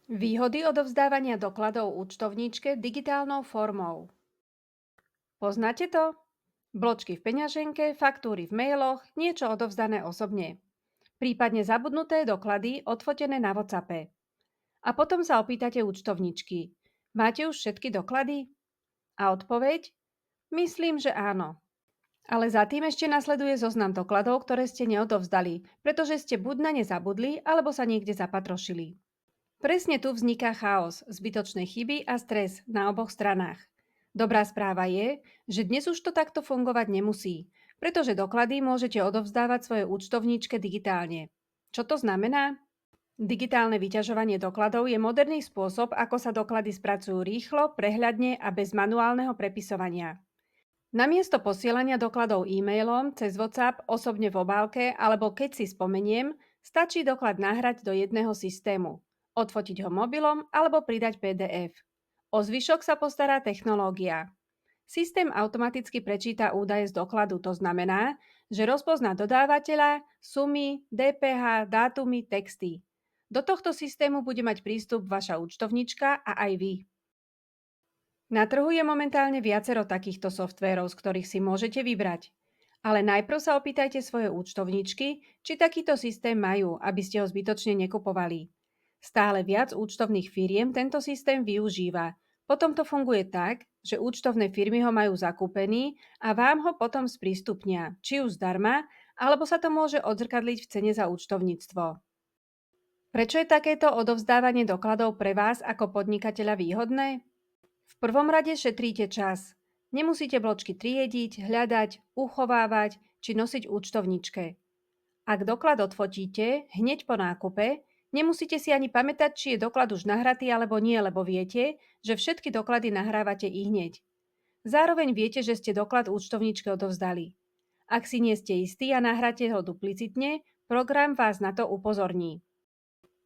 Výhody odovzdávania dokladov účtovníčke digitálnou formou. Poznáte to? Bločky v peňaženke, faktúry v mailoch, niečo odovzdané osobne. Prípadne zabudnuté doklady odfotené na WhatsAppe. A potom sa opýtate účtovničky. Máte už všetky doklady? A odpoveď? Myslím, že áno. Ale za tým ešte nasleduje zoznam dokladov, ktoré ste neodovzdali, pretože ste buď na ne zabudli, alebo sa niekde zapatrošili. Presne tu vzniká chaos, zbytočné chyby a stres na oboch stranách. Dobrá správa je, že dnes už to takto fungovať nemusí, pretože doklady môžete odovzdávať svojej účtovníčke digitálne. Čo to znamená? Digitálne vyťažovanie dokladov je moderný spôsob, ako sa doklady spracujú rýchlo, prehľadne a bez manuálneho prepisovania. Namiesto posielania dokladov e-mailom, cez WhatsApp, osobne v obálke alebo keď si spomeniem, stačí doklad nahrať do jedného systému, odfotiť ho mobilom alebo pridať PDF. O zvyšok sa postará technológia. Systém automaticky prečíta údaje z dokladu, to znamená, že rozpozná dodávateľa, sumy, DPH, dátumy, texty. Do tohto systému bude mať prístup vaša účtovnička a aj vy. Na trhu je momentálne viacero takýchto softvérov, z ktorých si môžete vybrať. Ale najprv sa opýtajte svoje účtovníčky, či takýto systém majú, aby ste ho zbytočne nekupovali. Stále viac účtovných firiem tento systém využíva. Potom to funguje tak, že účtovné firmy ho majú zakúpený a vám ho potom sprístupnia, či už zdarma, alebo sa to môže odzrkadliť v cene za účtovníctvo. Prečo je takéto odovzdávanie dokladov pre vás ako podnikateľa výhodné? V prvom rade šetríte čas. Nemusíte bločky triediť, hľadať, uchovávať či nosiť účtovničke. Ak doklad odfotíte hneď po nákupe, nemusíte si ani pamätať, či je doklad už nahratý alebo nie, lebo viete, že všetky doklady nahrávate i hneď. Zároveň viete, že ste doklad účtovničke odovzdali. Ak si nie ste istí a nahráte ho duplicitne, program vás na to upozorní.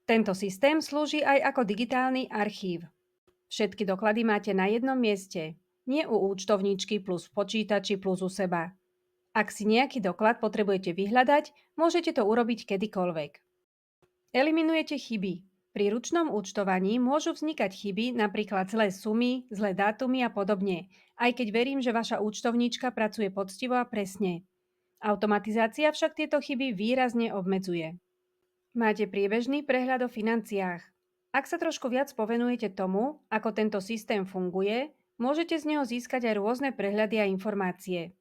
Tento systém slúži aj ako digitálny archív. Všetky doklady máte na jednom mieste, nie u účtovníčky plus v počítači plus u seba. Ak si nejaký doklad potrebujete vyhľadať, môžete to urobiť kedykoľvek. Eliminujete chyby. Pri ručnom účtovaní môžu vznikať chyby, napríklad zlé sumy, zlé dátumy a podobne, aj keď verím, že vaša účtovníčka pracuje poctivo a presne. Automatizácia však tieto chyby výrazne obmedzuje. Máte priebežný prehľad o financiách. Ak sa trošku viac povenujete tomu, ako tento systém funguje, môžete z neho získať aj rôzne prehľady a informácie.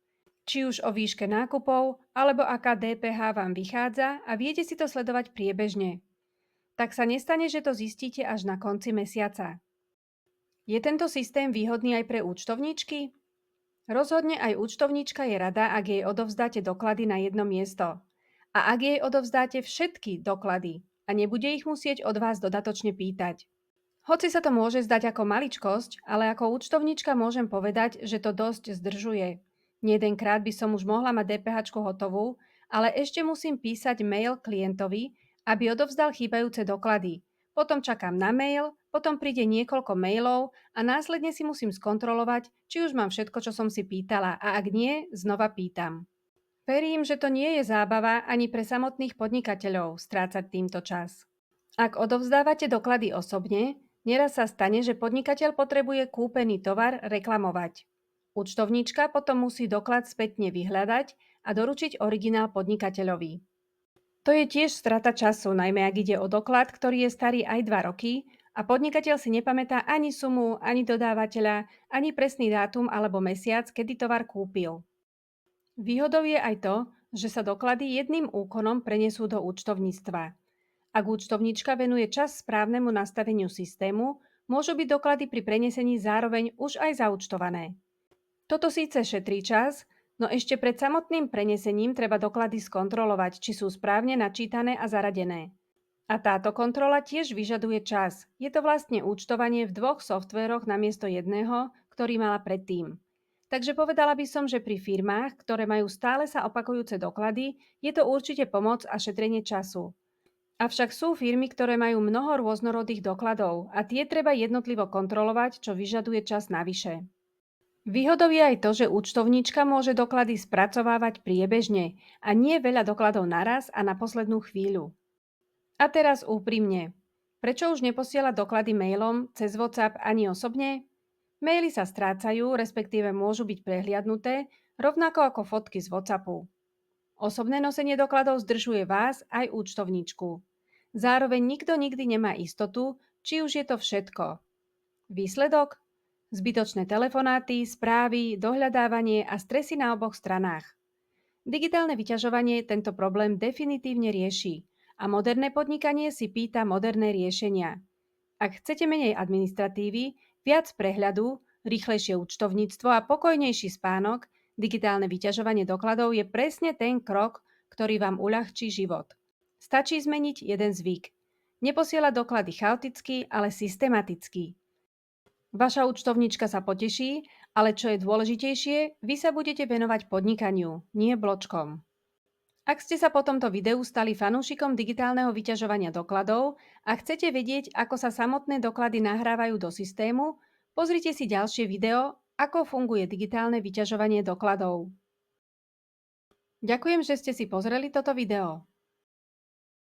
Či už o výške nákupov, alebo aká DPH vám vychádza a viete si to sledovať priebežne. Tak sa nestane, že to zistíte až na konci mesiaca. Je tento systém výhodný aj pre účtovníčky? Rozhodne aj účtovníčka je rada, ak jej odovzdáte doklady na jedno miesto. A ak jej odovzdáte všetky doklady a nebude ich musieť od vás dodatočne pýtať. Hoci sa to môže zdať ako maličkosť, ale ako účtovníčka môžem povedať, že to dosť zdržuje. Nejedenkrát by som už mohla mať DPH hotovú, ale ešte musím písať mail klientovi, aby odovzdal chýbajúce doklady. Potom čakám na mail, potom príde niekoľko mailov a následne si musím skontrolovať, či už mám všetko, čo som si pýtala a ak nie, znova pýtam. Verím, že to nie je zábava ani pre samotných podnikateľov strácať týmto čas. Ak odovzdávate doklady osobne, neraz sa stane, že podnikateľ potrebuje kúpený tovar reklamovať. Účtovníčka potom musí doklad spätne vyhľadať a doručiť originál podnikateľovi. To je tiež strata času, najmä ak ide o doklad, ktorý je starý aj 2 roky a podnikateľ si nepamätá ani sumu, ani dodávateľa, ani presný dátum alebo mesiac, kedy tovar kúpil. Výhodou je aj to, že sa doklady jedným úkonom prenesú do účtovníctva. Ak účtovníčka venuje čas správnemu nastaveniu systému, môžu byť doklady pri prenesení zároveň už aj zaúčtované. Toto síce šetrí čas, no ešte pred samotným prenesením treba doklady skontrolovať, či sú správne načítané a zaradené. A táto kontrola tiež vyžaduje čas. Je to vlastne účtovanie v 2 softvéroch namiesto jedného, ktorý mala predtým. Takže povedala by som, že pri firmách, ktoré majú stále sa opakujúce doklady, je to určite pomoc a šetrenie času. Avšak sú firmy, ktoré majú mnoho rôznorodých dokladov a tie treba jednotlivo kontrolovať, čo vyžaduje čas navyše. Výhodou je aj to, že účtovníčka môže doklady spracovávať priebežne a nie veľa dokladov naraz a na poslednú chvíľu. A teraz úprimne. Prečo už neposielať doklady mailom, cez WhatsApp ani osobne? Maily sa strácajú, respektíve môžu byť prehliadnuté, rovnako ako fotky z WhatsAppu. Osobné nosenie dokladov zdržuje vás aj účtovníčku. Zároveň nikto nikdy nemá istotu, či už je to všetko. Výsledok? Zbytočné telefonáty, správy, dohľadávanie a stresy na oboch stranách. Digitálne vyťažovanie tento problém definitívne rieši a moderné podnikanie si pýta moderné riešenia. Ak chcete menej administratívy, viac prehľadu, rýchlejšie účtovníctvo a pokojnejší spánok, digitálne vyťažovanie dokladov je presne ten krok, ktorý vám uľahčí život. Stačí zmeniť jeden zvyk. Neposielať doklady chaoticky, ale systematicky. Vaša účtovníčka sa poteší, ale čo je dôležitejšie, vy sa budete venovať podnikaniu, nie bločkom. Ak ste sa po tomto videu stali fanúšikom digitálneho vyťažovania dokladov a chcete vedieť, ako sa samotné doklady nahrávajú do systému, pozrite si ďalšie video, ako funguje digitálne vyťažovanie dokladov. Ďakujem, že ste si pozreli toto video.